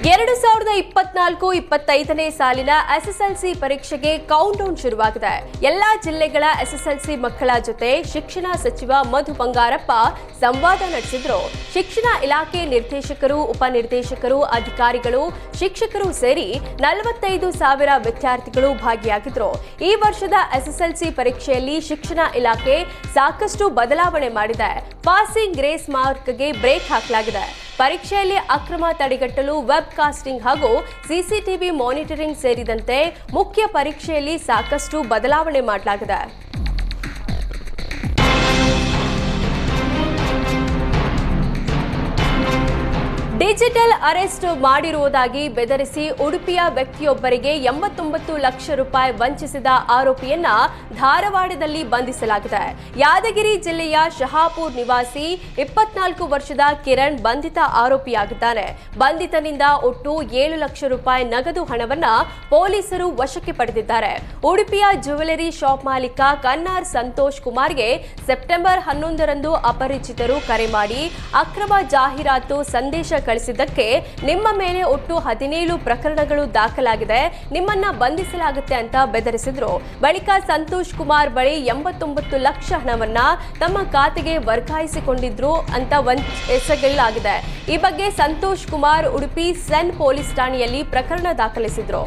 2024-25ನೇ ಸಾಲಿನ ಎಸ್ಎಸ್ಎಲ್ಸಿ ಪರೀಕ್ಷೆಗೆ count down ಶುರುವಾಗಿದೆ. ಎಲ್ಲಾ ಜಿಲ್ಲೆಗಳ ಎಸ್ಎಸ್ಎಲ್ಸಿ ಮಕ್ಕಳ ಜೊತೆ ಶಿಕ್ಷಣ ಸಚಿವ ಮಧು ಬಂಗಾರಪ್ಪ ಸಂವಾದ ನಡೆಸಿದ್ರು. ಶಿಕ್ಷಣ ಇಲಾಖೆ ನಿರ್ದೇಶಕರು, ಉಪನಿರ್ದೇಶಕರು, ಅಧಿಕಾರಿಗಳು, ಶಿಕ್ಷಕರು ಸೇರಿ 45,000 ವಿದ್ಯಾರ್ಥಿಗಳು ಭಾಗಿಯಾಗಿದ್ರು. ಈ ವರ್ಷದ ಎಸ್ಎಸ್ಎಲ್ಸಿ ಪರೀಕ್ಷೆಯಲ್ಲಿ ಶಿಕ್ಷಣ ಇಲಾಖೆ ಸಾಕಷ್ಟು ಬದಲಾವಣೆ ಮಾಡಿದೆ. ಪಾಸಿಂಗ್ ಗ್ರೇಸ್ ಮಾರ್ಕ್ಗೆ ಬ್ರೇಕ್ ಹಾಕಲಾಗಿದೆ. ಪರೀಕ್ಷೆಯಲ್ಲಿ ಅಕ್ರಮ ತಡೆಗಟ್ಟಲು ವೆಬ್ ಕಾಸ್ಟಿಂಗ್ ಹಾಗೂ ಸಿಸಿಟಿವಿ ಮಾನಿಟರಿಂಗ್ ಸೇರಿದಂತೆ ಮುಖ್ಯ ಪರೀಕ್ಷೆಯಲ್ಲಿ ಸಾಕಷ್ಟು ಬದಲಾವಣೆ ಮಾಡಲಾಗಿದೆ. ಡಿಜಿಟಲ್ ಅರೆಸ್ಟ್ ಮಾಡಿರುವುದಾಗಿ ಬೆದರಿಸಿ ಉಡುಪಿಯ ವ್ಯಕ್ತಿಯೊಬ್ಬರಿಗೆ 89 ಲಕ್ಷ ರೂಪಾಯಿ ವಂಚಿಸಿದ ಆರೋಪಿಯನ್ನ ಧಾರವಾಡದಲ್ಲಿ ಬಂಧಿಸಲಾಗಿದೆ. ಯಾದಗಿರಿ ಜಿಲ್ಲೆಯ ಶಹಾಪುರ್ ನಿವಾಸಿ 24 ವರ್ಷದ ಕಿರಣ್ ಬಂಧಿತ ಆರೋಪಿಯಾಗಿದ್ದಾನೆ. ಬಂಧಿತನಿಂದ ಒಟ್ಟು 7 ಲಕ್ಷ ರೂಪಾಯಿ ನಗದು ಹಣವನ್ನ ಪೊಲೀಸರು ವಶಕ್ಕೆ ಪಡೆದಿದ್ದಾರೆ. ಉಡುಪಿಯ ಜ್ಯುವೆಲರಿ ಶಾಪ್ ಮಾಲೀಕ ಕನ್ನಾರ್ ಸಂತೋಷ್ ಕುಮಾರ್ಗೆ ಸೆಪ್ಟೆಂಬರ್ 11ರಂದು ಅಪರಿಚಿತರು ಕರೆ ಮಾಡಿ ಅಕ್ರಮ ಜಾಹೀರಾತು ಸಂದೇಶ ಕಳಿಸಿದ್ದಕ್ಕೆ ನಿಮ್ಮ ಮೇಲೆ ಒಟ್ಟು 17 ಪ್ರಕರಣಗಳು ದಾಖಲಾಗಿದೆ, ನಿಮ್ಮನ್ನ ಬಂಧಿಸಲಾಗುತ್ತೆ ಅಂತ ಬೆದರಿಸಿದ್ರು. ಬಳಿಕ ಸಂತೋಷ್ ಕುಮಾರ್ ಬಳಿ 89 ಲಕ್ಷ ಹಣವನ್ನ ತಮ್ಮ ಖಾತೆಗೆ ವರ್ಗಾಯಿಸಿಕೊಂಡಿದ್ರು ಅಂತ ಎಸಗಲಾಗಿದೆ. ಈ ಬಗ್ಗೆ ಸಂತೋಷ್ ಕುಮಾರ್ ಉಡುಪಿ ಸೆನ್ ಪೊಲೀಸ್ ಠಾಣೆಯಲ್ಲಿ ಪ್ರಕರಣ ದಾಖಲಿಸಿದ್ರು.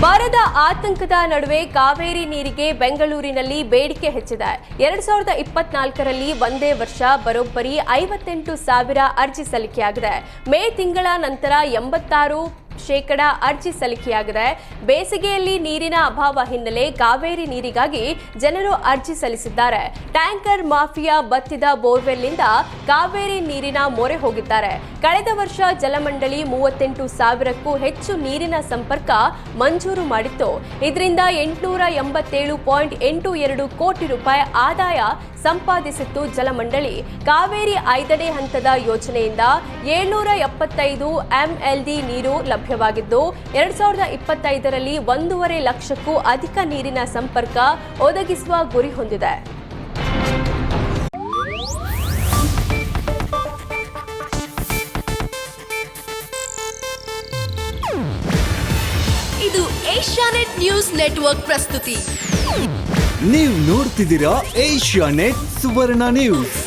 ಬರದ ಆತಂಕದ ನಡುವೆ ಕಾವೇರಿ ನೀರಿಗೆ ಬೆಂಗಳೂರಿನಲ್ಲಿ ಬೇಡಿಕೆ ಹೆಚ್ಚಿದೆ. 2024ರಲ್ಲಿ ಒಂದೇ ವರ್ಷ ಬರೋಬ್ಬರಿ 58,000 ಅರ್ಜಿ ಸಲ್ಲಿಕೆಯಾಗಿದೆ. ಮೇ ತಿಂಗಳ ನಂತರ 86% ಅರ್ಜಿ ಸಲ್ಲಿಕೆಯಾಗಿದೆ. ಬೇಸಿಗೆಯಲ್ಲಿ ನೀರಿನ ಅಭಾವ ಹಿನ್ನೆಲೆ ಕಾವೇರಿ ನೀರಿಗಾಗಿ ಜನರು ಅರ್ಜಿ ಸಲ್ಲಿಸಿದ್ದಾರೆ. ಟ್ಯಾಂಕರ್ ಮಾಫಿಯಾ ಬತ್ತಿದ ಬೋರ್ವೆಲ್ನಿಂದ ಕಾವೇರಿ ನೀರಿನ ಮೊರೆ ಹೋಗಿದ್ದಾರೆ. ಕಳೆದ ವರ್ಷ ಜಲಮಂಡಳಿ 38,000ಕ್ಕೂ ಹೆಚ್ಚು ನೀರಿನ ಸಂಪರ್ಕ ಮಂಜೂರು ಮಾಡಿತ್ತು. ಇದರಿಂದ 887.82 ಕೋಟಿ ರೂಪಾಯಿ ಆದಾಯ ಸಂಪಾದಿಸಿತ್ತು ಜಲಮಂಡಳಿ. ಕಾವೇರಿ 5ನೇ ಹಂತದ ಯೋಜನೆಯಿಂದ 775 MLD ನೀರು ಲಭ್ಯವಾಗಿದ್ದು 2025ರಲ್ಲಿ 1.5 ಲಕ್ಷಕ್ಕೂ ಅಧಿಕ ನೀರಿನ ಸಂಪರ್ಕ ಒದಗಿಸುವ ಗುರಿ ಹೊಂದಿದೆ. ಇದು ಏಷ್ಯಾನೆಟ್ ನ್ಯೂಸ್ ನೆಟ್ವರ್ಕ್ ಪ್ರಸ್ತುತಿ. ನೀವು ನೋಡ್ತಿದ್ದೀರಾ ಏಷ್ಯಾನೆಟ್ ಸುವರ್ಣ ನ್ಯೂಸ್.